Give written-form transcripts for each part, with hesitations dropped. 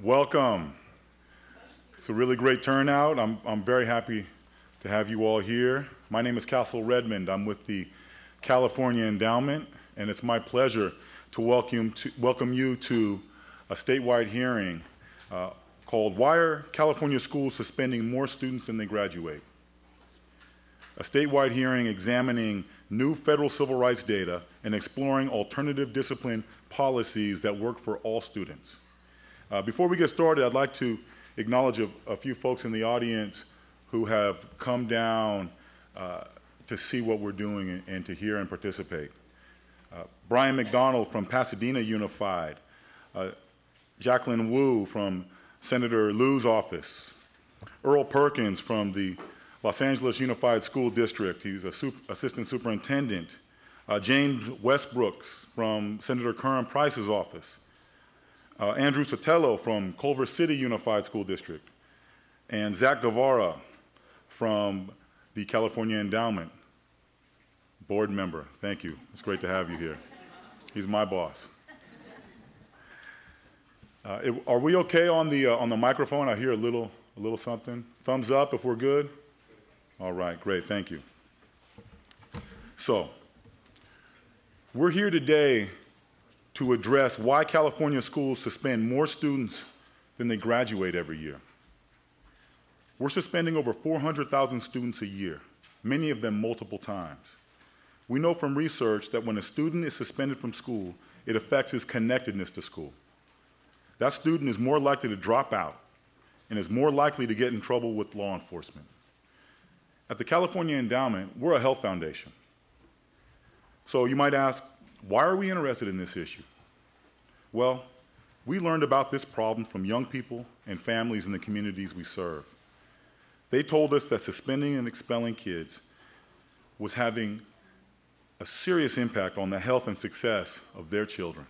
Welcome. It's a really great turnout. I'm very happy to have you all here. My name is Redmond. I'm with the California Endowment, and it's my pleasure to welcome you to a statewide hearing called "Why Are California Schools Suspending More Students Than They Graduate?" A statewide hearing examining new federal civil rights data and exploring alternative discipline policies that work for all students. Before we get started, I'd like to acknowledge a few folks in the audience who have come down to see what we're doing and to hear and participate. Brian McDonald from Pasadena Unified, Jacqueline Wu from Senator Liu's office, Earl Perkins from the Los Angeles Unified School District, he's Assistant Superintendent, James Westbrooks from Senator Curran Price's office, Andrew Sotelo from Culver City Unified School District, and Zach Guevara from the California Endowment, board member. Thank you. It's great to have you here. He's my boss. Are we okay on the microphone? I hear a little something. Thumbs up if we're good. All right, great. Thank you. So, we're here today to address why California schools suspend more students than they graduate every year. We're suspending over 400,000 students a year, many of them multiple times. We know from research that when a student is suspended from school, it affects his connectedness to school. That student is more likely to drop out and is more likely to get in trouble with law enforcement. At the California Endowment, we're a health foundation. So you might ask, why are we interested in this issue? Well, we learned about this problem from young people and families in the communities we serve. They told us that suspending and expelling kids was having a serious impact on the health and success of their children,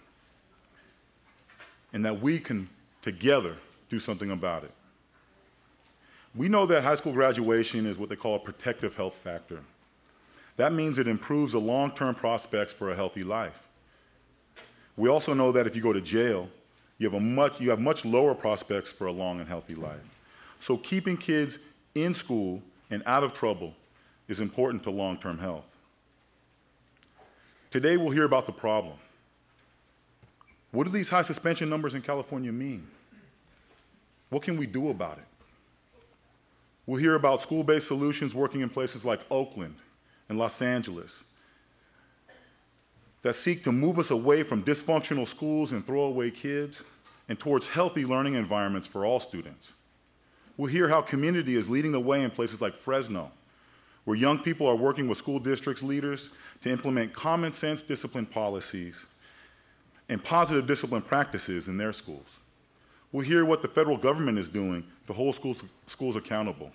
and that we can together do something about it. We know that high school graduation is what they call a protective health factor. That means it improves the long-term prospects for a healthy life. We also know that if you go to jail, you have much lower prospects for a long and healthy life. So keeping kids in school and out of trouble is important to long-term health. Today we'll hear about the problem. What do these high suspension numbers in California mean? What can we do about it? We'll hear about school-based solutions working in places like Oakland and Los Angeles that seek to move us away from dysfunctional schools and throwaway kids and towards healthy learning environments for all students. We'll hear how community is leading the way in places like Fresno, where young people are working with school districts leaders to implement common sense discipline policies and positive discipline practices in their schools. We'll hear what the federal government is doing to hold schools accountable.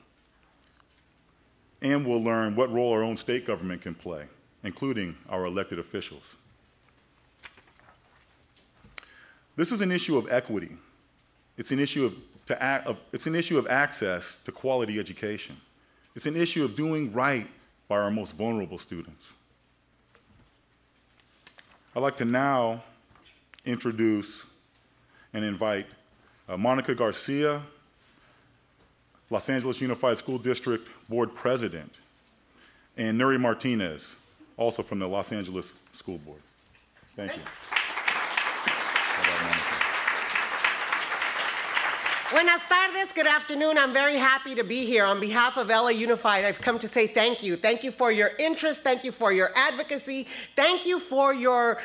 And we'll learn what role our own state government can play, including our elected officials. This is an issue of equity. It's an issue of access to quality education. It's an issue of doing right by our most vulnerable students. I'd like to now introduce and invite Mónica Garcia, Los Angeles Unified School District Board President, and Nury Martinez, also from the Los Angeles School Board. Thank you. Buenas tardes, good afternoon. I'm very happy to be here. On behalf of LA Unified, I've come to say thank you. Thank you for your interest. Thank you for your advocacy. Thank you for your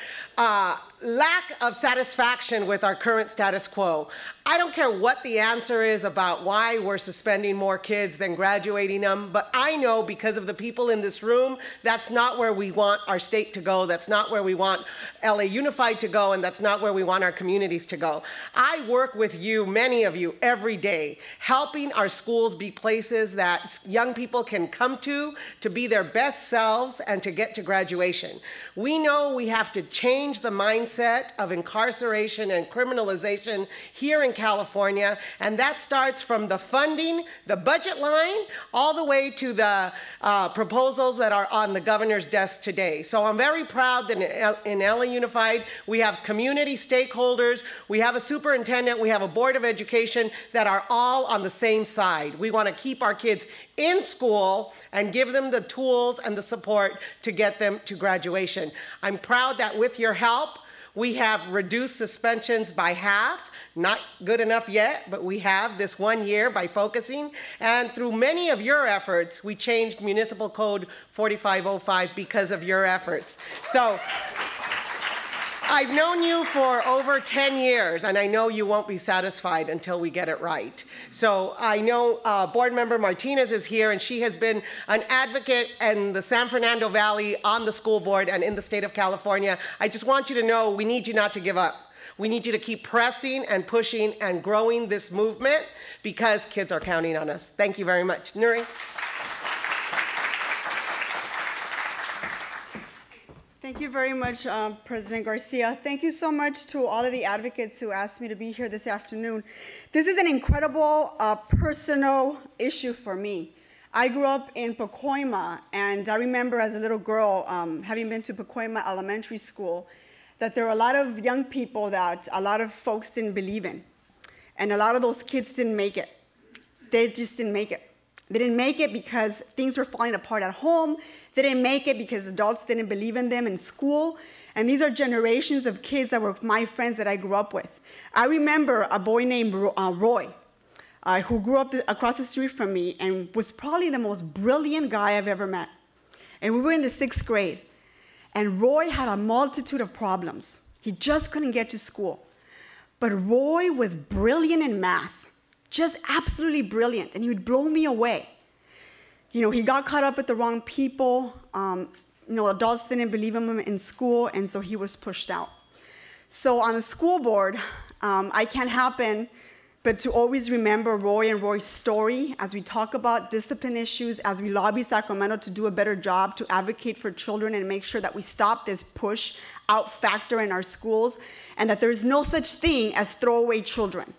lack of satisfaction with our current status quo. I don't care what the answer is about why we're suspending more kids than graduating them, but I know because of the people in this room, that's not where we want our state to go, that's not where we want LA Unified to go, and that's not where we want our communities to go. I work with you, many of you, every day, helping our schools be places that young people can come to be their best selves and to get to graduation. We know we have to change the mindset mindset of incarceration and criminalization here in California, and that starts from the funding, the budget line, all the way to the proposals that are on the governor's desk today. So I'm very proud that in LA Unified, we have community stakeholders, we have a superintendent, we have a board of education that are all on the same side. We want to keep our kids in school and give them the tools and the support to get them to graduation. I'm proud that with your help, we have reduced suspensions by half. Not good enough yet, but we have this 1 year by focusing. And through many of your efforts, we changed Municipal Code 4505 because of your efforts. So I've known you for over 10 years, and I know you won't be satisfied until we get it right. So I know Board Member Martinez is here, and she has been an advocate in the San Fernando Valley on the school board and in the state of California. I just want you to know we need you not to give up. We need you to keep pressing and pushing and growing this movement because kids are counting on us. Thank you very much. Nury. Thank you very much, President Garcia. Thank you so much to all of the advocates who asked me to be here this afternoon. This is an incredible personal issue for me. I grew up in Pacoima, and I remember as a little girl, having been to Pacoima Elementary School, that there were a lot of young people that a lot of folks didn't believe in. And a lot of those kids didn't make it. They just didn't make it. They didn't make it because things were falling apart at home. They didn't make it because adults didn't believe in them in school. And these are generations of kids that were my friends that I grew up with. I remember a boy named Roy, who grew up across the street from me and was probably the most brilliant guy I've ever met. And we were in the 6th grade. And Roy had a multitude of problems. He just couldn't get to school. But Roy was brilliant in math. Just absolutely brilliant, and he would blow me away. You know, he got caught up with the wrong people. Adults didn't believe in him in school, and so he was pushed out. So on the school board, I can't happen but to always remember Roy and Roy's story as we talk about discipline issues, as we lobby Sacramento to do a better job to advocate for children and make sure that we stop this push out factor in our schools, and that there's no such thing as throwaway children.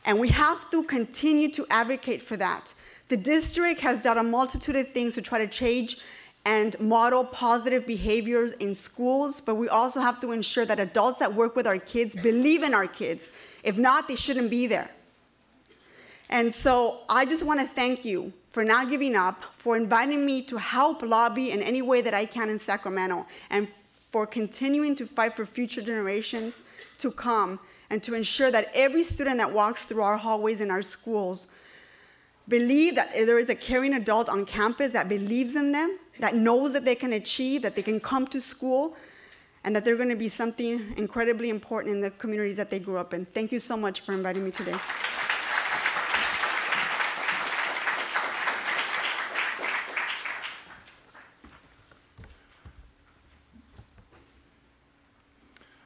And we have to continue to advocate for that. The district has done a multitude of things to try to change and model positive behaviors in schools, but we also have to ensure that adults that work with our kids believe in our kids. If not, they shouldn't be there. And so I just want to thank you for not giving up, for inviting me to help lobby in any way that I can in Sacramento, and for continuing to fight for future generations to come, and to ensure that every student that walks through our hallways in our schools believe that there is a caring adult on campus that believes in them, that knows that they can achieve, that they can come to school, and that they're going to be something incredibly important in the communities that they grew up in. Thank you so much for inviting me today.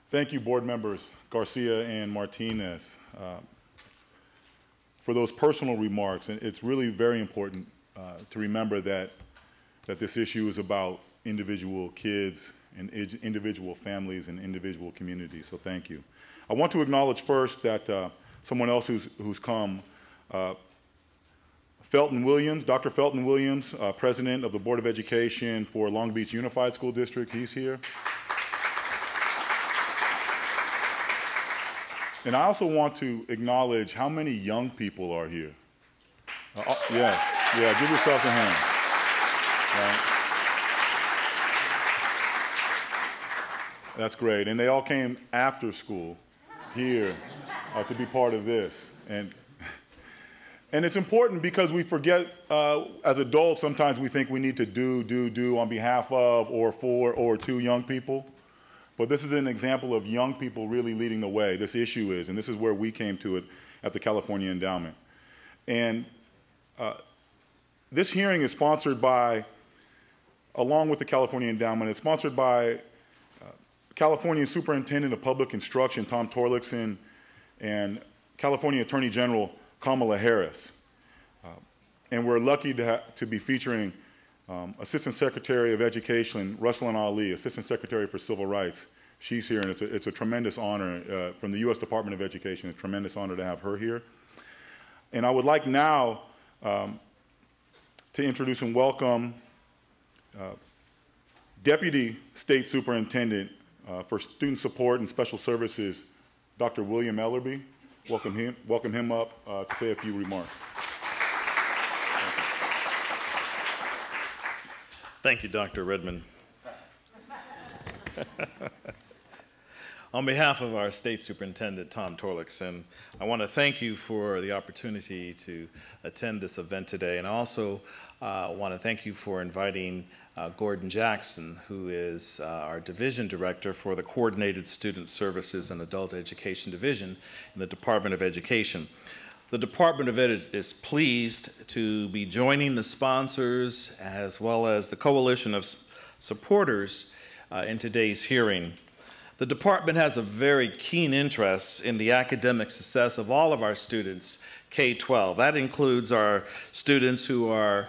Thank you, board members Garcia and Martinez, for those personal remarks. And it's really very important to remember that this issue is about individual kids and individual families and individual communities. So thank you. I want to acknowledge first that someone else who's come, Felton Williams, Dr. Felton Williams, President of the Board of Education for Long Beach Unified School District. He's here. And I also want to acknowledge how many young people are here. Yes, yeah, give yourself a hand. Right. That's great. And they all came after school here to be part of this. And it's important because we forget, as adults, sometimes we think we need to do on behalf of or for or to young people. But this is an example of young people really leading the way. This issue is, and this is where we came to it at the California Endowment. And this hearing is sponsored by, along with the California Endowment, it's sponsored by California Superintendent of Public Instruction, Tom Torlakson, and California Attorney General Kamala Harris. And we're lucky to be featuring Assistant Secretary of Education, Russlynn Ali, Assistant Secretary for Civil Rights, she's here, and it's a tremendous honor from the U.S. Department of Education. It's a tremendous honor to have her here. And I would like now to introduce and welcome Deputy State Superintendent for Student Support and Special Services, Dr. William Ellerbee. Welcome him up to say a few remarks. Thank you, Dr. Redmond. On behalf of our State Superintendent, Tom Torlakson, I want to thank you for the opportunity to attend this event today, and I also want to thank you for inviting Gordon Jackson, who is our Division Director for the Coordinated Student Services and Adult Education Division in the Department of Education. The Department of Ed is pleased to be joining the sponsors as well as the coalition of supporters in today's hearing. The department has a very keen interest in the academic success of all of our students, K-12. That includes our students who are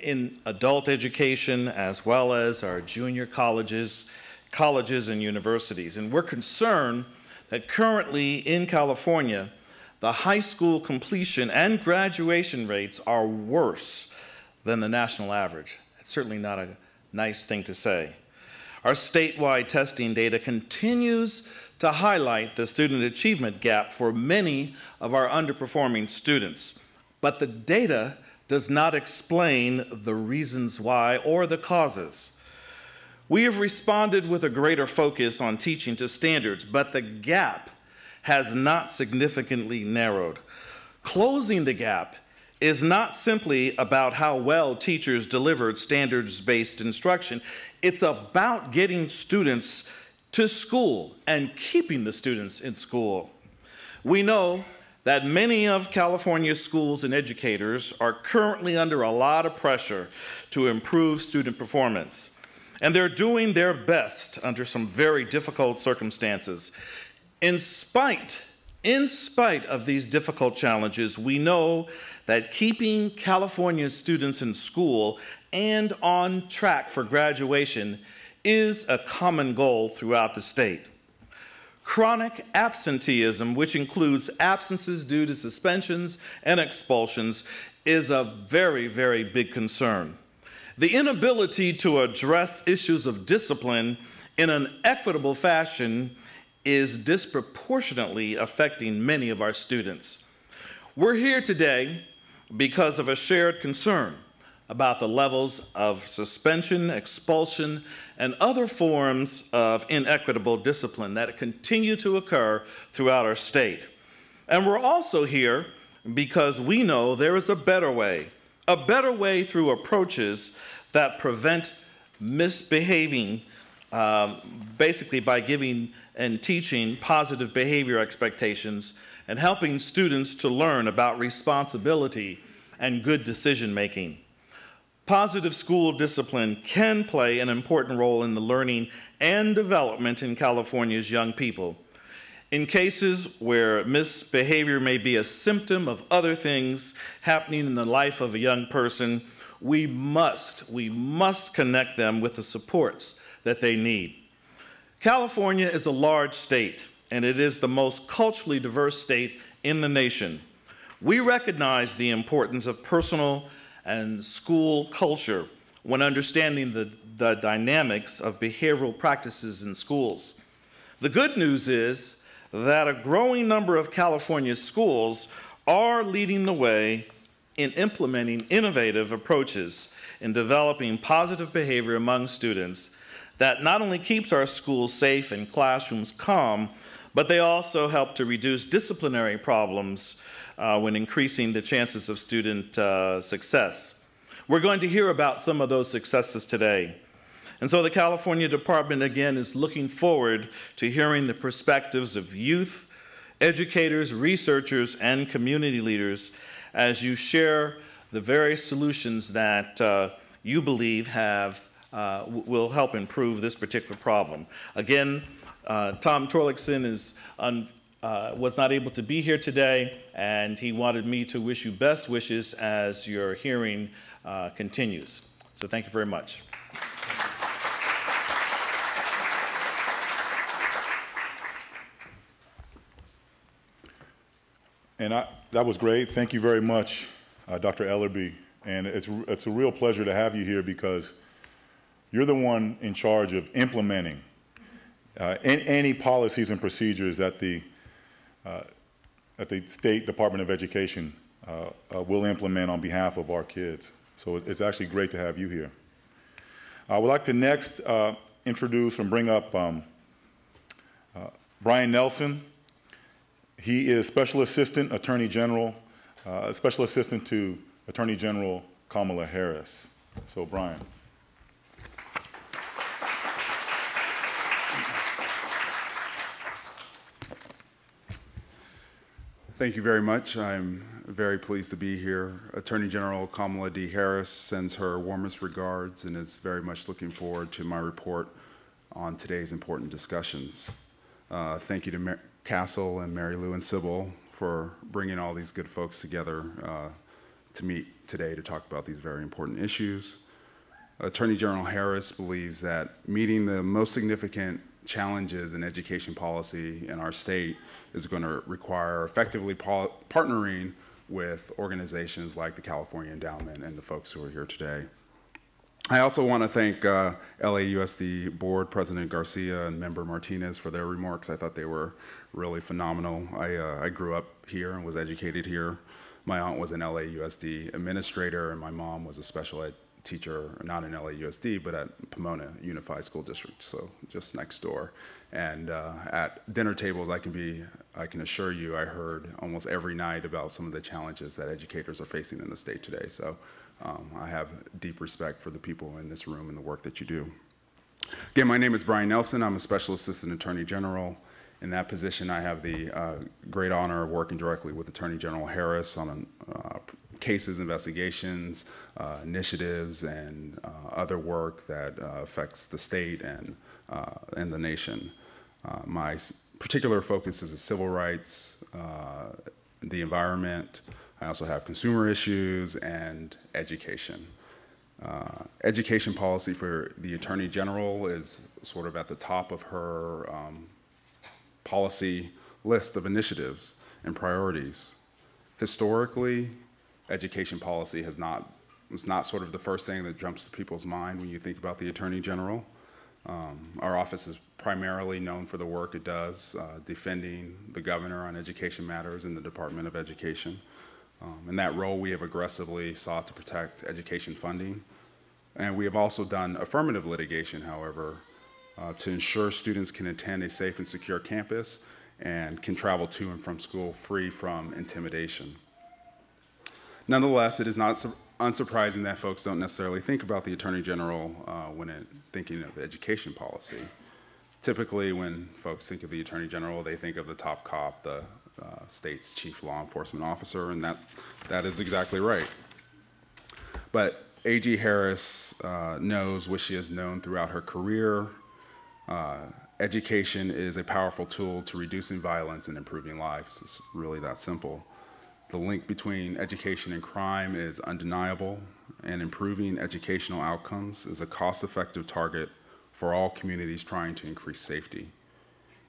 in adult education as well as our junior colleges and universities. And we're concerned that currently in California, the high school completion and graduation rates are worse than the national average. It's certainly not a nice thing to say. Our statewide testing data continues to highlight the student achievement gap for many of our underperforming students, but the data does not explain the reasons why or the causes. We have responded with a greater focus on teaching to standards, but the gap has not significantly narrowed. Closing the gap is not simply about how well teachers delivered standards-based instruction. It's about getting students to school and keeping the students in school. We know that many of California's schools and educators are currently under a lot of pressure to improve student performance, and they're doing their best under some very difficult circumstances. In spite of these difficult challenges, we know that keeping California's students in school and on track for graduation is a common goal throughout the state. Chronic absenteeism, which includes absences due to suspensions and expulsions, is a very, very big concern. The inability to address issues of discipline in an equitable fashion is disproportionately affecting many of our students. We're here today because of a shared concern about the levels of suspension, expulsion, and other forms of inequitable discipline that continue to occur throughout our state. And we're also here because we know there is a better way through approaches that prevent misbehaving, basically by giving and teaching positive behavior expectations and helping students to learn about responsibility and good decision-making. Positive school discipline can play an important role in the learning and development in California's young people. In cases where misbehavior may be a symptom of other things happening in the life of a young person, we must connect them with the supports that they need. California is a large state, and it is the most culturally diverse state in the nation. We recognize the importance of personal and school culture when understanding the dynamics of behavioral practices in schools. The good news is that a growing number of California schools are leading the way in implementing innovative approaches in developing positive behavior among students that not only keeps our schools safe and classrooms calm, but they also help to reduce disciplinary problems when increasing the chances of student success. We're going to hear about some of those successes today. And so the California Department, again, is looking forward to hearing the perspectives of youth, educators, researchers, and community leaders as you share the various solutions that you believe will help improve this particular problem. Again, Tom Torlakson was not able to be here today, and he wanted me to wish you best wishes as your hearing continues. So thank you very much. that was great. Thank you very much, Dr. Ellerbee. And it's a real pleasure to have you here because you're the one in charge of implementing any policies and procedures that the State Department of Education will implement on behalf of our kids. So it's actually great to have you here. I would like to next introduce and bring up Brian Nelson. He is Special Assistant Attorney General, Special Assistant to Attorney General Kamala Harris. So Brian. Thank you very much. I'm very pleased to be here. Attorney General Kamala D. Harris sends her warmest regards and is very much looking forward to my report on today's important discussions. Thank you to Castle and Mary Lou and Sybil for bringing all these good folks together to meet today to talk about these very important issues. Attorney General Harris believes that meeting the most significant challenges in education policy in our state is going to require effectively partnering with organizations like the California Endowment and the folks who are here today. I also want to thank LAUSD Board President Garcia and Member Martinez for their remarks. I thought they were really phenomenal. I grew up here and was educated here. My aunt was an LAUSD administrator and my mom was a special ed teacher, not in LAUSD, but at Pomona Unified School District, so just next door. And at dinner tables, I can assure you, I heard almost every night about some of the challenges that educators are facing in the state today. So I have deep respect for the people in this room and the work that you do. Again, my name is Brian Nelson. I'm a Special Assistant Attorney General. In that position, I have the great honor of working directly with Attorney General Harris on cases, investigations, initiatives, and other work that affects the state and the nation. My particular focus is the civil rights, the environment. I also have consumer issues and education. Education policy for the Attorney General is sort of at the top of her policy list of initiatives and priorities. Historically, education policy is not sort of the first thing that jumps to people's mind when you think about the Attorney General. Our office is primarily known for the work it does, defending the governor on education matters in the Department of Education. In that role, we have aggressively sought to protect education funding. And we have also done affirmative litigation, however, to ensure students can attend a safe and secure campus and can travel to and from school free from intimidation. Nonetheless, it is not unsurprising that folks don't necessarily think about the Attorney General when thinking of education policy. Typically, when folks think of the Attorney General, they think of the top cop, the state's chief law enforcement officer, and that is exactly right. But A.G. Harris knows what she has known throughout her career. Education is a powerful tool to reducing violence and improving lives. It's really that simple. The link between education and crime is undeniable, and improving educational outcomes is a cost-effective target for all communities trying to increase safety.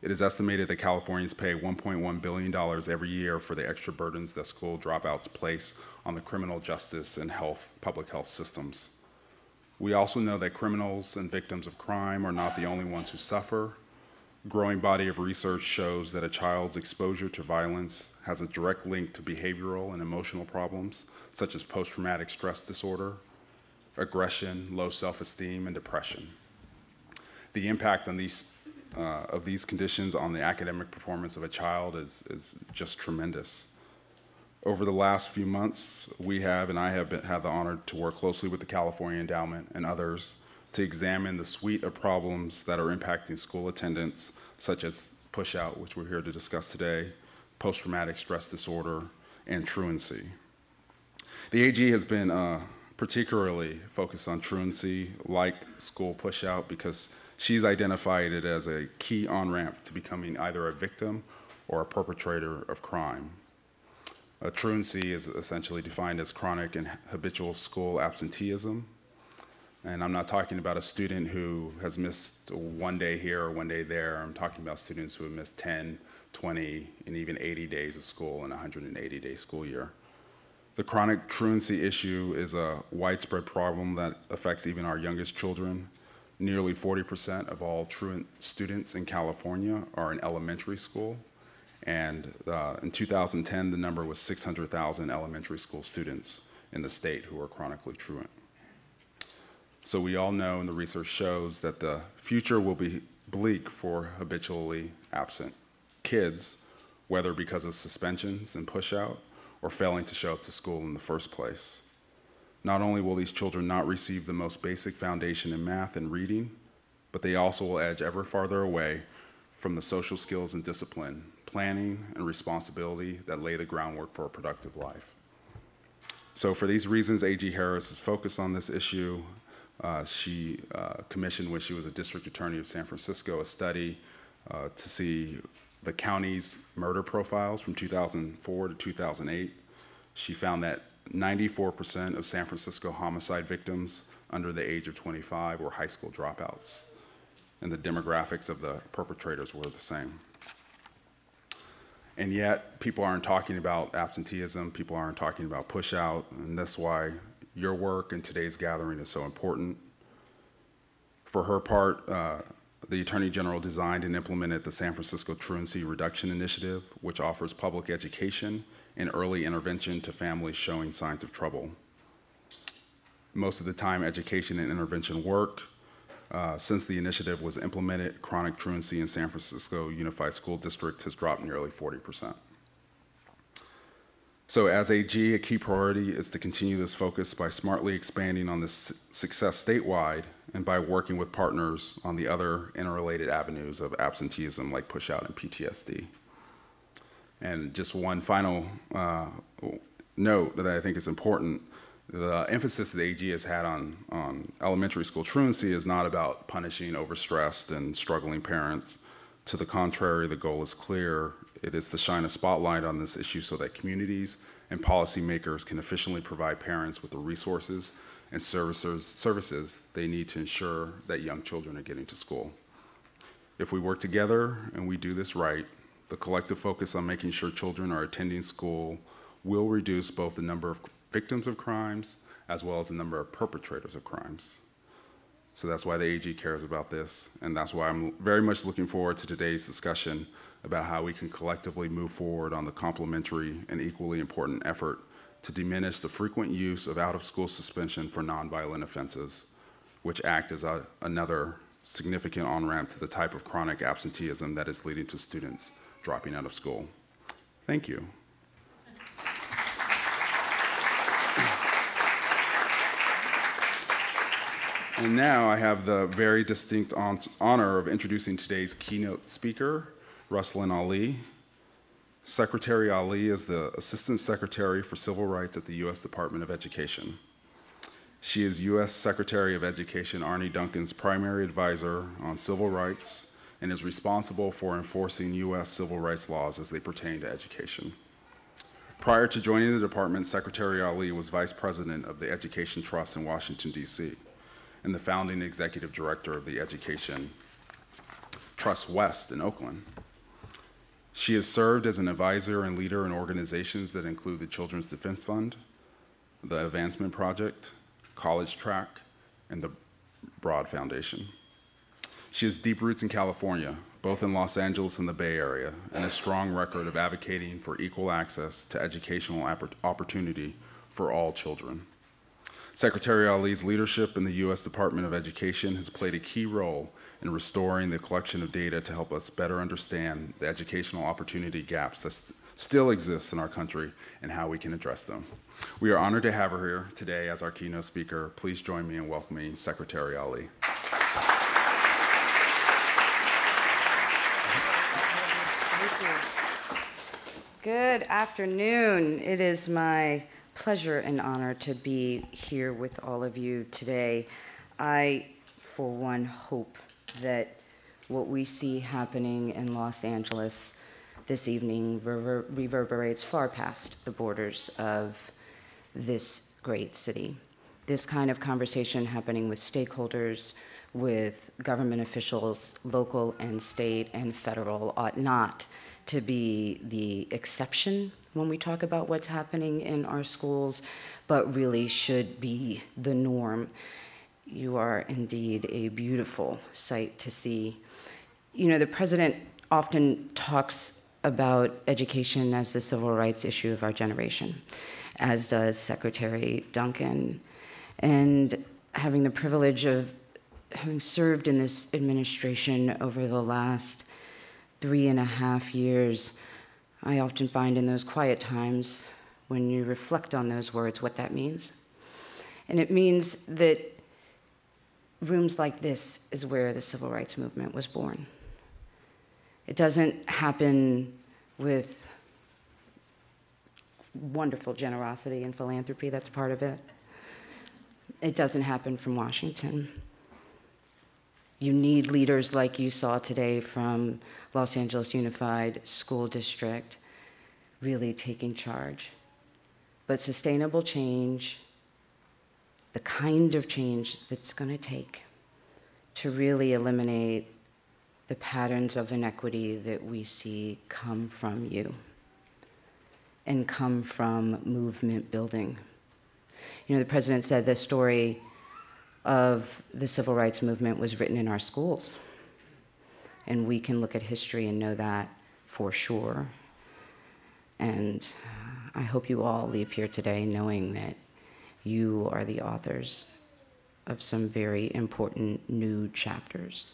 It is estimated that Californians pay $1.1 billion every year for the extra burdens that school dropouts place on the criminal justice and public health systems. We also know that criminals and victims of crime are not the only ones who suffer. A growing body of research shows that a child's exposure to violence has a direct link to behavioral and emotional problems, such as post-traumatic stress disorder, aggression, low self-esteem, and depression. The impact on of these conditions on the academic performance of a child is just tremendous. Over the last few months, we have, and I have had the honor to work closely with the California Endowment and others to examine the suite of problems that are impacting school attendance, such as push-out, which we're here to discuss today, post-traumatic stress disorder, and truancy. The AG has been particularly focused on truancy, like school push-out, because she's identified it as a key on-ramp to becoming either a victim or a perpetrator of crime. Truancy is essentially defined as chronic and habitual school absenteeism. And I'm not talking about a student who has missed one day here or one day there. I'm talking about students who have missed 10, 20, and even 80 days of school in a 180-day school year. The chronic truancy issue is a widespread problem that affects even our youngest children. Nearly 40% of all truant students in California are in elementary school, and in 2010, the number was 600,000 elementary school students in the state who are chronically truant. So we all know, and the research shows, that the future will be bleak for habitually absent kids, whether because of suspensions and push-out or failing to show up to school in the first place. Not only will these children not receive the most basic foundation in math and reading, but they also will edge ever farther away from the social skills and discipline, planning, and responsibility that lay the groundwork for a productive life. So for these reasons, A.G. Harris is focused on this issue. She commissioned, when she was a district attorney of San Francisco, a study to see the county's murder profiles from 2004 to 2008. She found that 94% of San Francisco homicide victims under the age of 25 were high school dropouts, and the demographics of the perpetrators were the same. And yet, people aren't talking about absenteeism, people aren't talking about push-out, and that's why your work in today's gathering is so important. For her part, the Attorney General designed and implemented the San Francisco Truancy Reduction Initiative, which offers public education and early intervention to families showing signs of trouble. Most of the time, education and intervention work. Since the initiative was implemented, chronic truancy in San Francisco Unified School District has dropped nearly 40%. So as AG, a key priority is to continue this focus by smartly expanding on this success statewide and by working with partners on the other interrelated avenues of absenteeism like push-out and PTSD. And just one final note that I think is important, the emphasis that AG has had on elementary school truancy is not about punishing overstressed and struggling parents. To the contrary, the goal is clear. It is to shine a spotlight on this issue so that communities and policymakers can efficiently provide parents with the resources and services they need to ensure that young children are getting to school. If we work together and we do this right, the collective focus on making sure children are attending school will reduce both the number of victims of crimes as well as the number of perpetrators of crimes. So that's why the AG cares about this, and that's why I'm very much looking forward to today's discussion about how we can collectively move forward on the complementary and equally important effort to diminish the frequent use of out-of-school suspension for nonviolent offenses, which act as another significant on-ramp to the type of chronic absenteeism that is leading to students dropping out of school. Thank you. And now I have the very distinct honor of introducing today's keynote speaker, Russlynn Ali. Secretary Ali is the Assistant Secretary for Civil Rights at the U.S. Department of Education. She is U.S. Secretary of Education Arne Duncan's primary advisor on civil rights and is responsible for enforcing U.S. civil rights laws as they pertain to education. Prior to joining the department, Secretary Ali was Vice President of the Education Trust in Washington, D.C., and the founding executive director of the Education Trust West in Oakland. She has served as an advisor and leader in organizations that include the Children's Defense Fund, the Advancement Project, College Track, and the Broad Foundation. She has deep roots in California, both in Los Angeles and the Bay Area, and a strong record of advocating for equal access to educational opportunity for all children. Secretary Ali's leadership in the U.S. Department of Education has played a key role in restoring the collection of data to help us better understand the educational opportunity gaps that still exist in our country and how we can address them. We are honored to have her here today as our keynote speaker. Please join me in welcoming Secretary Ali. Good afternoon. It is my pleasure and honor to be here with all of you today. I, for one, hope that what we see happening in Los Angeles this evening reverberates far past the borders of this great city. This kind of conversation happening with stakeholders, with government officials, local and state and federal, ought not to be the exception when we talk about what's happening in our schools, but really should be the norm. You are indeed a beautiful sight to see. You know, the president often talks about education as the civil rights issue of our generation, as does Secretary Duncan. And having the privilege of having served in this administration over the last 3.5 years, I often find in those quiet times, when you reflect on those words, what that means. And it means that rooms like this is where the civil rights movement was born. It doesn't happen with wonderful generosity and philanthropy, that's part of it. It doesn't happen from Washington. You need leaders like you saw today from Los Angeles Unified School District really taking charge. But sustainable change, the kind of change that's going to take to really eliminate the patterns of inequity that we see come from you and come from movement building. You know, the president said the story of the civil rights movement was written in our schools. And we can look at history and know that for sure. And I hope you all leave here today knowing that you are the authors of some very important new chapters.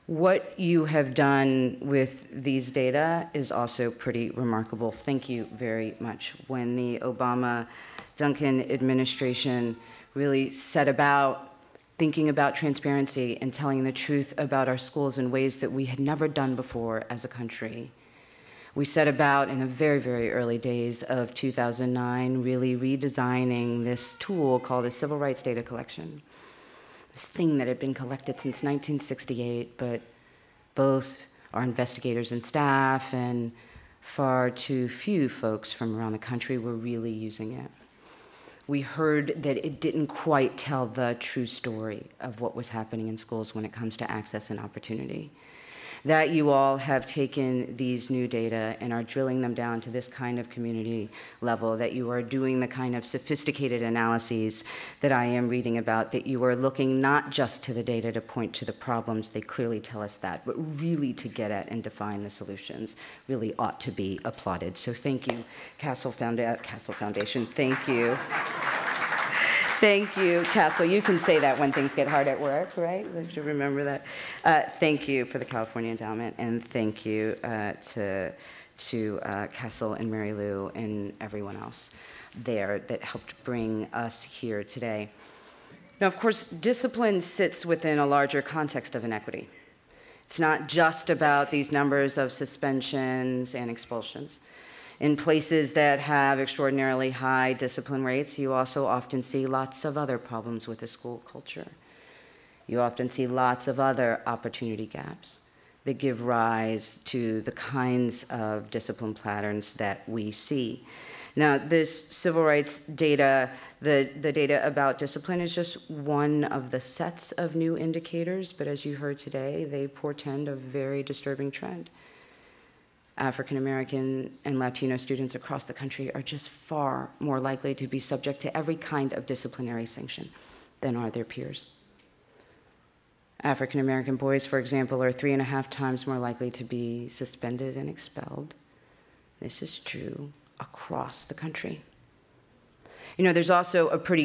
What you have done with these data is also pretty remarkable. Thank you very much. When the Obama-Duncan administration really set about thinking about transparency and telling the truth about our schools in ways that we had never done before as a country, we set about in the very, very early days of 2009 really redesigning this tool called a civil rights data collection. This thing that had been collected since 1968, but both our investigators and staff and far too few folks from around the country were really using it. We heard that it didn't quite tell the true story of what was happening in schools when it comes to access and opportunity. That you all have taken these new data and are drilling them down to this kind of community level, that you are doing the kind of sophisticated analyses that I am reading about, that you are looking not just to the data to point to the problems, they clearly tell us that, but really to get at and define the solutions, really ought to be applauded. So thank you, Castle Foundation, thank you. Thank you, Castle. You can say that when things get hard at work, right? You should remember that. Thank you for the California Endowment, and thank you to Castle and Mary Lou and everyone else there that helped bring us here today. Now, of course, discipline sits within a larger context of inequity. It's not just about these numbers of suspensions and expulsions. In places that have extraordinarily high discipline rates, you also often see lots of other problems with the school culture. You often see lots of other opportunity gaps that give rise to the kinds of discipline patterns that we see. Now, this civil rights data, the data about discipline is just one of the sets of new indicators, but as you heard today, they portend a very disturbing trend. African American and Latino students across the country are just far more likely to be subject to every kind of disciplinary sanction than are their peers. African American boys, for example, are 3.5 times more likely to be suspended and expelled. This is true across the country. You know, there's also a pretty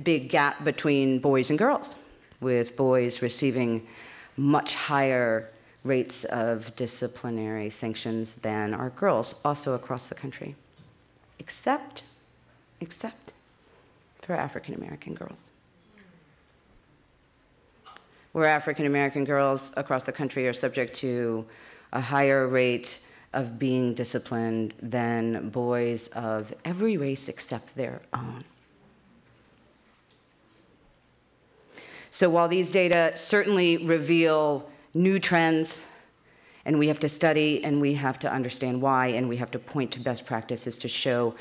big gap between boys and girls, with boys receiving much higher rates of disciplinary sanctions than our girls, also across the country, except for African American girls. Where African American girls across the country are subject to a higher rate of being disciplined than boys of every race except their own. So while these data certainly reveal new trends, and we have to study and we have to understand why, and we have to point to best practices to show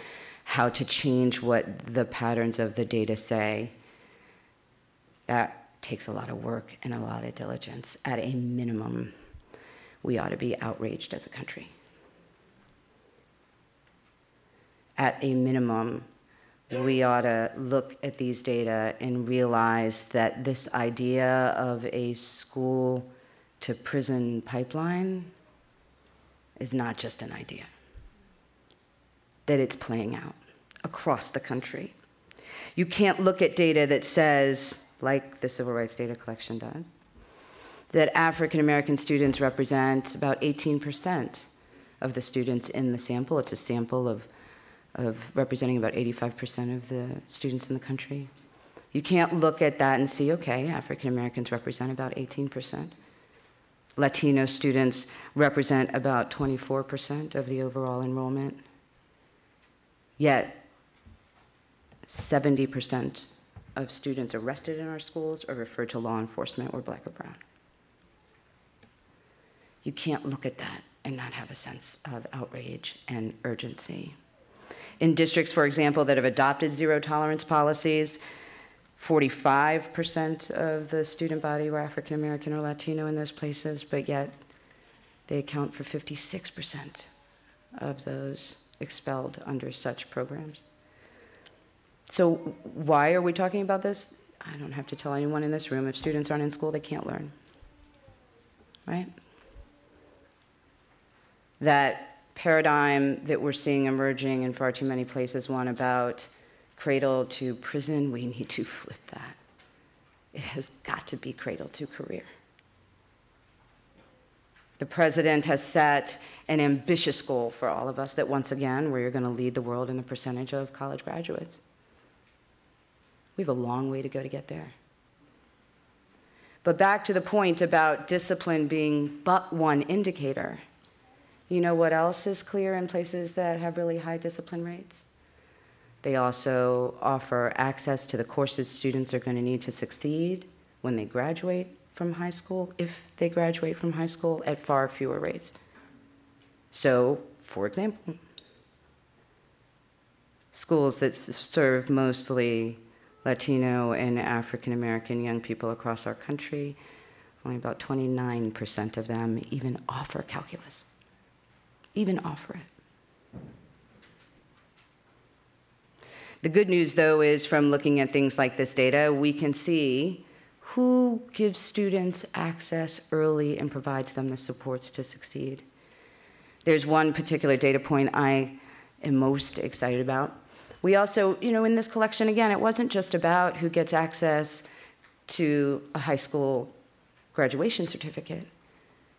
how to change what the patterns of the data say, that takes a lot of work and a lot of diligence. At a minimum, we ought to be outraged as a country. at a minimum, we ought to look at these data and realize that this idea of a school to prison pipeline is not just an idea, that it's playing out across the country. You can't look at data that says, like the Civil Rights Data Collection does, that African American students represent about 18% of the students in the sample. It's a sample of representing about 85% of the students in the country. You can't look at that and see, okay, African Americans represent about 18%. Latino students represent about 24% of the overall enrollment. Yet, 70% of students arrested in our schools are referred to law enforcement or black or brown. You can't look at that and not have a sense of outrage and urgency. In districts, for example, that have adopted zero tolerance policies, 45% of the student body were African American or Latino in those places, but yet they account for 56% of those expelled under such programs. So why are we talking about this? I don't have to tell anyone in this room, if students aren't in school, they can't learn, right? That paradigm that we're seeing emerging in far too many places, one about cradle to prison, we need to flip that. It has got to be cradle to career. The president has set an ambitious goal for all of us that once again, we're going to lead the world in the percentage of college graduates. We have a long way to go to get there. But back to the point about discipline being but one indicator. You know what else is clear in places that have really high discipline rates? They also offer access to the courses students are going to need to succeed when they graduate from high school, if they graduate from high school, at far fewer rates. So, for example, schools that serve mostly Latino and African American young people across our country, only about 29% of them even offer calculus, even offer it. The good news, though, is from looking at things like this data, we can see who gives students access early and provides them the supports to succeed. There's one particular data point I am most excited about. We also, in this collection, again, it wasn't just about who gets access to a high school graduation certificate,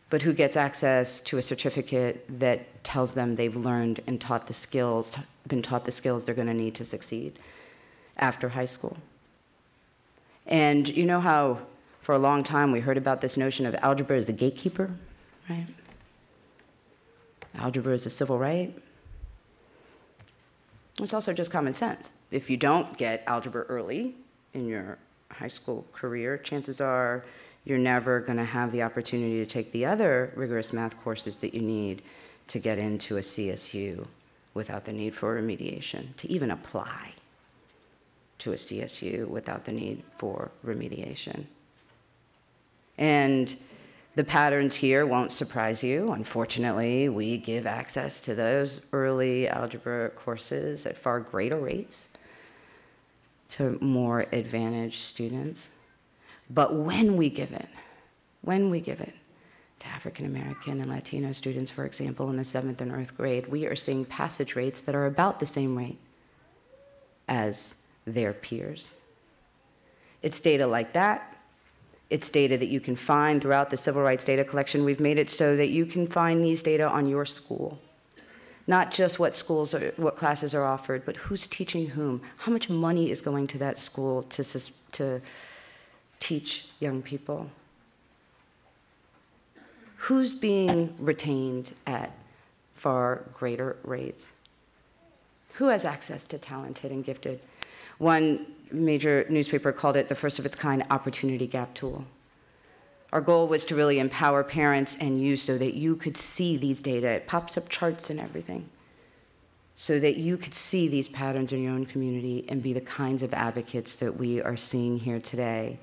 but who gets access to a certificate that tells them they've learned and been taught the skills they're going to need to succeed after high school. And you know how for a long time we heard about this notion of algebra as the gatekeeper, right? Algebra is a civil right. It's also just common sense. If you don't get algebra early in your high school career, chances are you're never going to have the opportunity to take the other rigorous math courses that you need to get into a CSU without the need for remediation, to even apply to a CSU without the need for remediation. And the patterns here won't surprise you. Unfortunately, we give access to those early algebra courses at far greater rates to more advantaged students. But when we give it to African American and Latino students, for example, in the 7th and 8th grade, we are seeing passage rates that are about the same rate as their peers. It's data like that. It's data that you can find throughout the Civil Rights Data Collection. We've made it so that you can find these data on your school. Not just what classes are offered, but who's teaching whom. How much money is going to that school to teach young people? Who's being retained at far greater rates? Who has access to talented and gifted? One major newspaper called it the first of its kind opportunity gap tool. Our goal was to really empower parents and you so that you could see these data. It pops up charts and everything, so that you could see these patterns in your own community and be the kinds of advocates that we are seeing here today.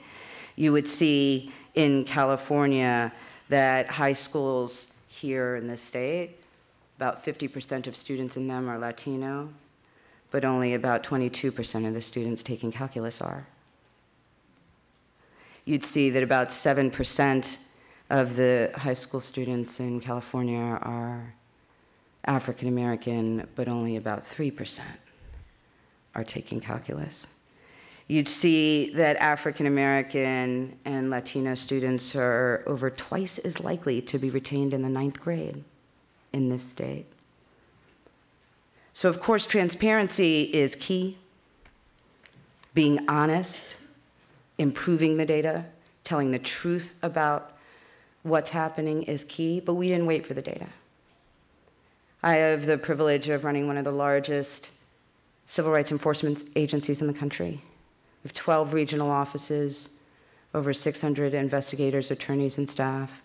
You would see in California that high schools here in this state, about 50% of students in them are Latino. but only about 22% of the students taking calculus are. You'd see that about 7% of the high school students in California are African American, but only about 3% are taking calculus. You'd see that African American and Latino students are over twice as likely to be retained in the 9th grade in this state. So of course, transparency is key. Being honest, improving the data, telling the truth about what's happening is key, but we didn't wait for the data. I have the privilege of running one of the largest civil rights enforcement agencies in the country. We have 12 regional offices, over 600 investigators, attorneys, and staff.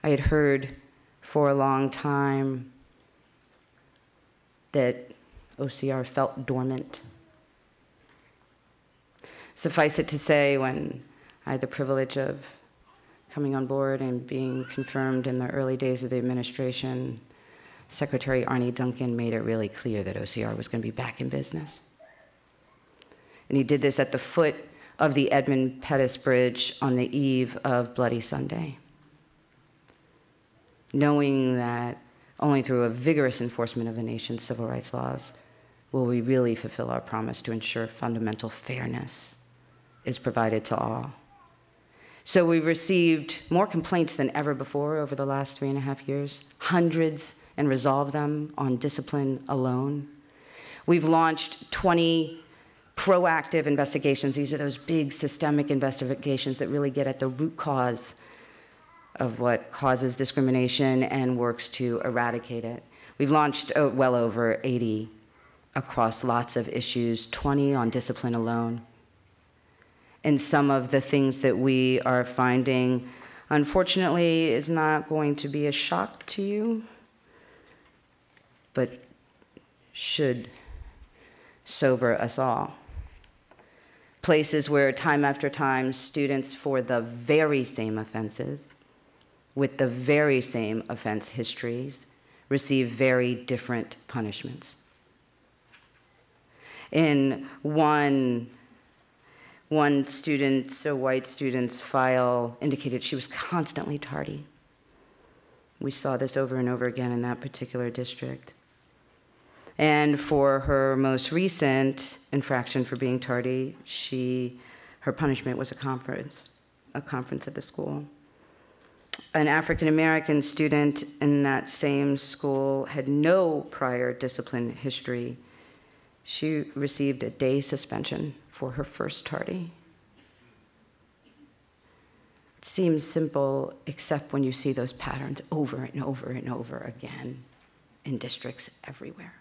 I had heard for a long time that OCR felt dormant. Suffice it to say, when I had the privilege of coming on board and being confirmed in the early days of the administration, Secretary Arne Duncan made it really clear that OCR was going to be back in business. And he did this at the foot of the Edmund Pettus Bridge on the eve of Bloody Sunday, knowing that only through a vigorous enforcement of the nation's civil rights laws will we really fulfill our promise to ensure fundamental fairness is provided to all. So we received more complaints than ever before over the last 3.5 years, hundreds, and resolved them on discipline alone. We've launched 20 proactive investigations. These are those big systemic investigations that really get at the root cause of what causes discrimination and works to eradicate it. We've launched well over 80 across lots of issues, 20 on discipline alone. And some of the things that we are finding, unfortunately, is not going to be a shock to you, but should sober us all. Places where time after time, students for the very same offenses, with the very same offense histories, receive very different punishments. In one student's, a white student's file indicated she was constantly tardy. We saw this over and over again in that particular district. And for her most recent infraction for being tardy, her punishment was a conference at the school. An African-American student in that same school had no prior discipline history. She received a day suspension for her first tardy. It seems simple, except when you see those patterns over and over and over again in districts everywhere.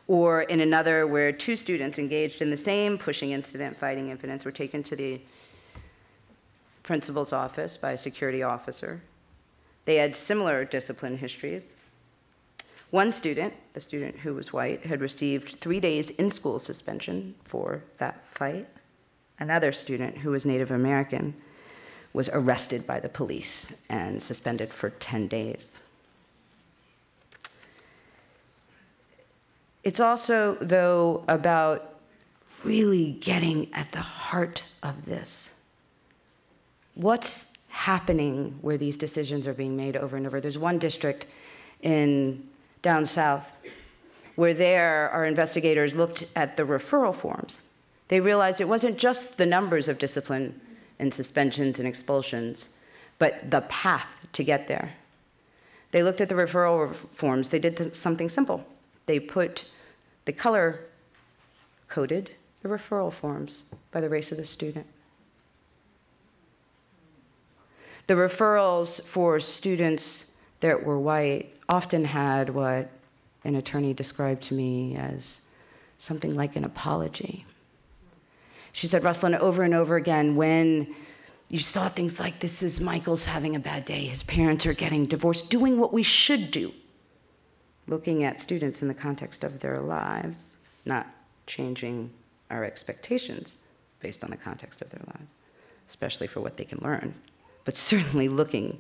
Or in another where 2 students engaged in the same pushing incident, fighting incidents, were taken to the principal's office by a security officer. They had similar discipline histories. One student, the student who was white, had received 3 days in-school suspension for that fight. Another student who was Native American was arrested by the police and suspended for 10 days. It's also, though, about really getting at the heart of this. What's happening where these decisions are being made over and over? There's one district down south where our investigators looked at the referral forms. They realized it wasn't just the numbers of discipline and suspensions and expulsions, but the path to get there. They looked at the referral forms. They did something simple. They color-coded the referral forms by the race of the student. The referrals for students that were white often had what an attorney described to me as something like an apology. She said, Russlynn, over and over again, when you saw things like, this is Michael's having a bad day, his parents are getting divorced, doing what we should do, looking at students in the context of their lives, not changing our expectations based on the context of their lives, especially for what they can learn, but certainly looking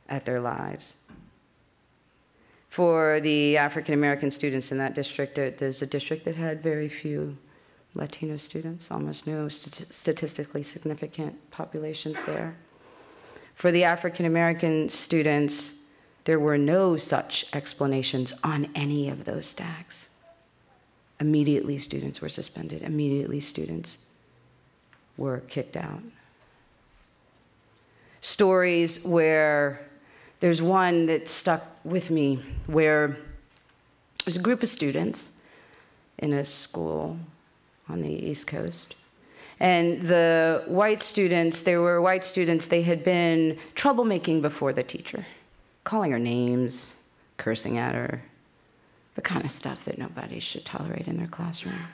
at their lives. For the African American students in that district, there's a district that had very few Latino students, almost no statistically significant populations there. For the African American students, there were no such explanations on any of those stacks. Immediately, students were suspended. Immediately, students were kicked out. Stories where there's one that stuck with me where there's a group of students in a school on the East Coast. And the white students, they were white students, they had been troublemaking before the teacher, calling her names, cursing at her, the kind of stuff that nobody should tolerate in their classroom.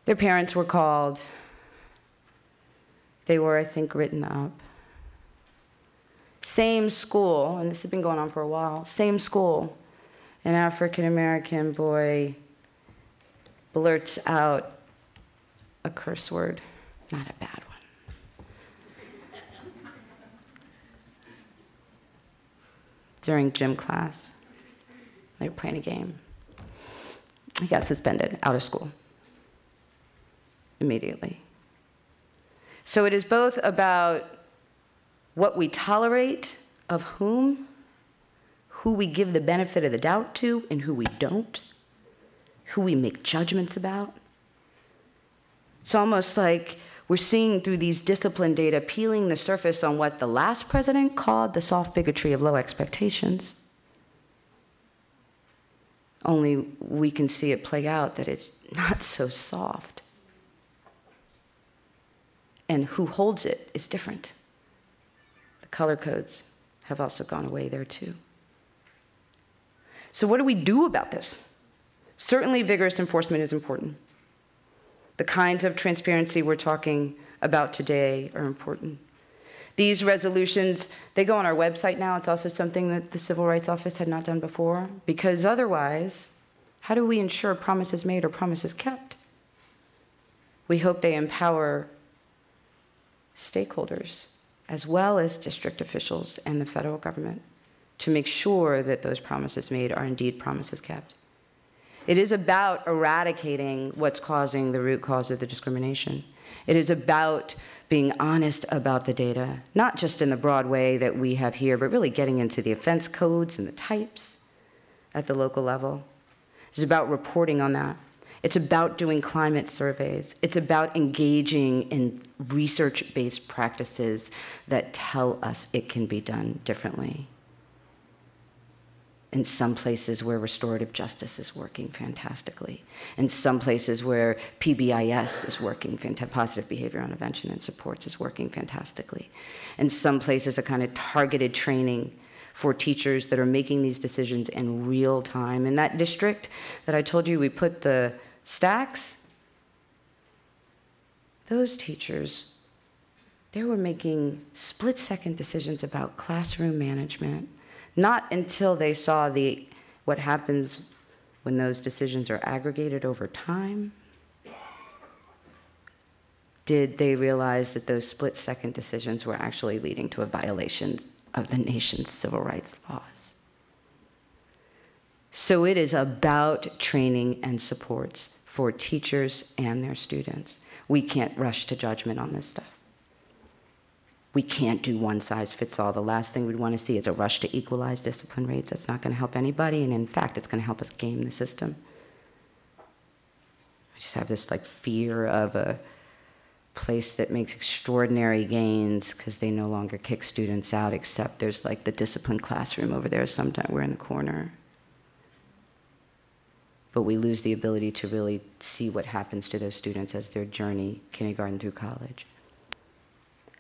Their parents were called. They were, I think, written up. Same school, and this had been going on for a while, same school, an African-American boy blurts out a curse word, not a bad one. During gym class, they were playing a game. He got suspended, out of school, immediately. So it is both about what we tolerate of whom, who we give the benefit of the doubt to and who we don't, who we make judgments about. It's almost like we're seeing through these discipline data peeling the surface on what the last president called the soft bigotry of low expectations. Only we can see it play out that it's not so soft. And who holds it is different. The color codes have also gone away there too. So what do we do about this? Certainly vigorous enforcement is important. The kinds of transparency we're talking about today are important. These resolutions, they go on our website now. It's also something that the Civil Rights Office had not done before, because otherwise, how do we ensure promises made or promises kept? We hope they empower stakeholders, as well as district officials and the federal government, to make sure that those promises made are indeed promises kept. It is about eradicating what's causing the root cause of the discrimination. It is about being honest about the data, not just in the broad way that we have here, but really getting into the offense codes and the types at the local level. It's about reporting on that. It's about doing climate surveys. It's about engaging in research-based practices that tell us it can be done differently. In some places where restorative justice is working fantastically. In some places where PBIS is working, positive behavior intervention and supports is working fantastically. In some places, a kind of targeted training for teachers that are making these decisions in real time. In that district that I told you we put the stacks, those teachers, they were making split-second decisions about classroom management, not until they saw what happens when those decisions are aggregated over time did they realize that those split-second decisions were actually leading to a violation of the nation's civil rights laws. So it is about training and supports for teachers and their students. We can't rush to judgment on this stuff. We can't do one size fits all. The last thing we'd want to see is a rush to equalize discipline rates. That's not going to help anybody, and in fact, it's going to help us game the system. I just have this fear of a place that makes extraordinary gains because they no longer kick students out, except there's the discipline classroom over there. Sometimes we're in the corner. But we lose the ability to really see what happens to those students as their journey, kindergarten through college.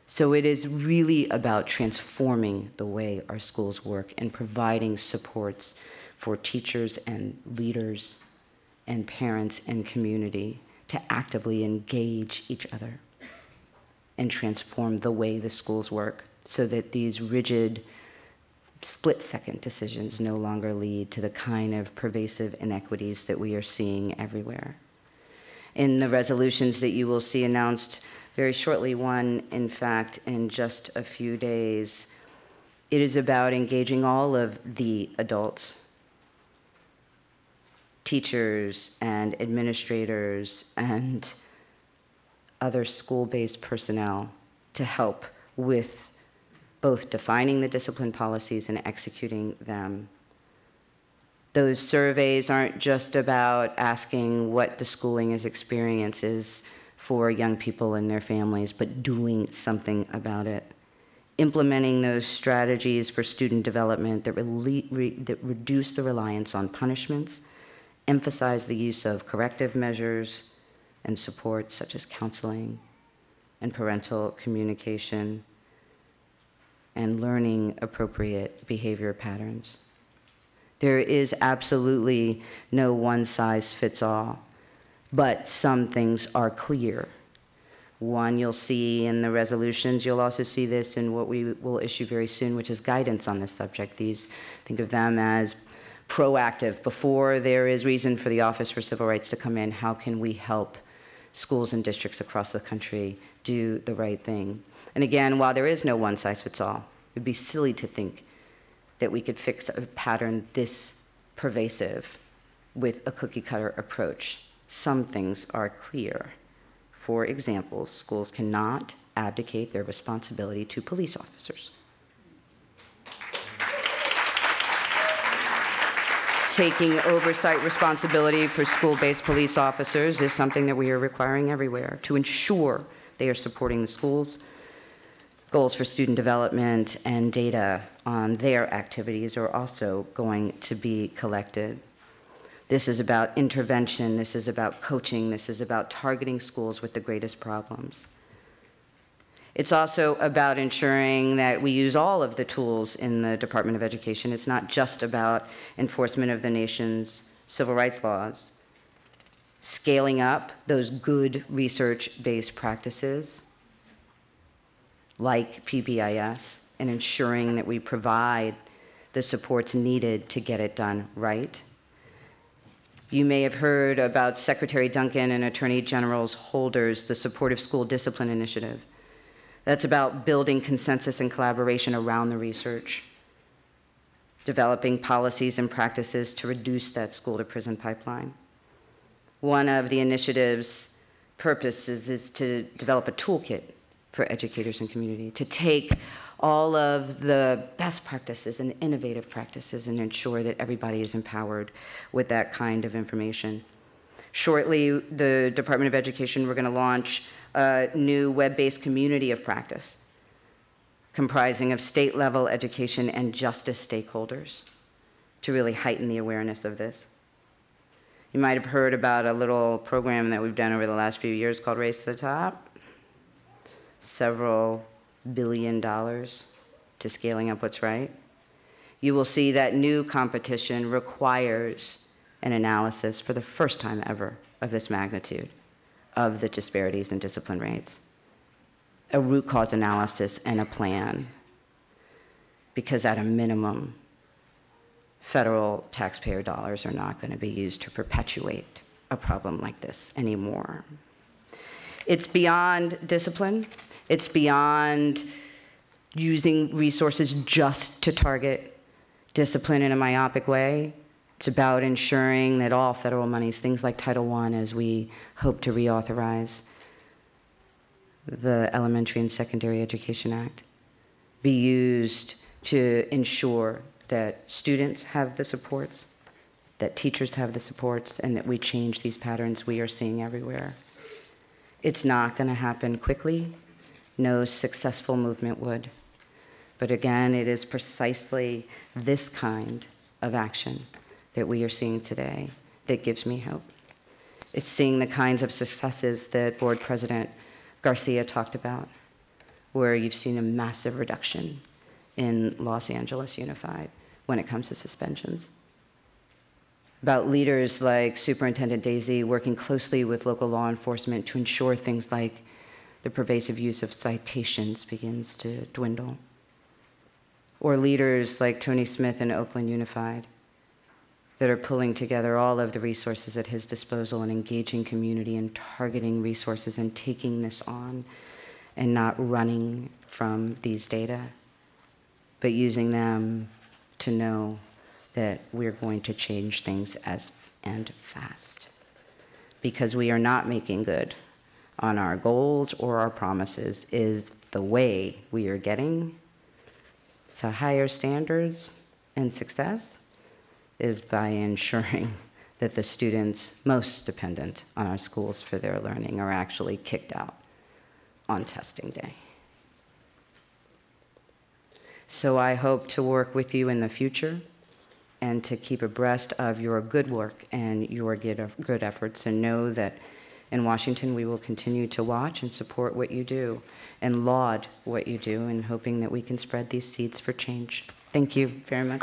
So it is really about transforming the way our schools work and providing supports for teachers and leaders and parents and community to actively engage each other and transform the way the schools work so that these rigid split-second decisions no longer lead to the kind of pervasive inequities that we are seeing everywhere. In the resolutions that you will see announced very shortly, one, in fact, in just a few days, It is about engaging all of the adults, teachers and administrators and other school-based personnel to help with both defining the discipline policies and executing them. Those surveys aren't just about asking what the schooling experience is for young people and their families, but doing something about it. Implementing those strategies for student development that reduce the reliance on punishments, emphasize the use of corrective measures and supports such as counseling and parental communication, and learning appropriate behavior patterns. There is absolutely no one-size-fits-all, but some things are clear. One, you'll see in the resolutions, you'll also see this in what we will issue very soon, which is guidance on this subject. These, think of them as proactive. Before there is reason for the Office for Civil Rights to come in, how can we help schools and districts across the country do the right thing? And again, while there is no one-size-fits-all, it would be silly to think that we could fix a pattern this pervasive with a cookie-cutter approach. Some things are clear. For example, schools cannot abdicate their responsibility to police officers. Taking oversight responsibility for school-based police officers is something that we are requiring everywhere to ensure they are supporting the schools. Goals for student development and data on their activities are also going to be collected. This is about intervention, this is about coaching, this is about targeting schools with the greatest problems. It's also about ensuring that we use all of the tools in the Department of Education. It's not just about enforcement of the nation's civil rights laws. Scaling up those good research-based practices like PBIS and ensuring that we provide the supports needed to get it done right. You may have heard about Secretary Duncan and Attorney General Holder's the Supportive School Discipline Initiative. That's about building consensus and collaboration around the research, developing policies and practices to reduce that school-to-prison pipeline. One of the initiative's purposes is to develop a toolkit for educators and community, to take all of the best practices and innovative practices and ensure that everybody is empowered with that kind of information. Shortly, the Department of Education, we're going to launch a new web-based community of practice comprising of state-level education and justice stakeholders to really heighten the awareness of this. You might have heard about a little program that we've done over the last few years called Race to the Top. Several $1 billion to scaling up what's right. You will see that new competition requires an analysis for the first time ever of this magnitude of the disparities in discipline rates. A root cause analysis and a plan. Because at a minimum, federal taxpayer dollars are not going to be used to perpetuate a problem like this anymore. It's beyond discipline. It's beyond using resources just to target discipline in a myopic way. It's about ensuring that all federal monies, things like Title I, as we hope to reauthorize the Elementary and Secondary Education Act, be used to ensure that students have the supports, that teachers have the supports, and that we change these patterns we are seeing everywhere. It's not going to happen quickly. No successful movement would. But again, it is precisely this kind of action that we are seeing today that gives me hope. It's seeing the kinds of successes that Board President Garcia talked about, where you've seen a massive reduction in Los Angeles Unified when it comes to suspensions. About leaders like Superintendent Deasy working closely with local law enforcement to ensure things like the pervasive use of citations begins to dwindle. Or leaders like Tony Smith in Oakland Unified that are pulling together all of the resources at his disposal and engaging community and targeting resources and taking this on and not running from these data. but using them to know that we're going to change things and fast. Because we are not making good on our goals or our promises is the way we are getting to higher standards and success is by ensuring that the students most dependent on our schools for their learning are actually kicked out on testing day. So I hope to work with you in the future and to keep abreast of your good work and your good efforts, and know that in Washington we will continue to watch and support what you do and laud what you do, and hoping that we can spread these seeds for change. Thank you very much.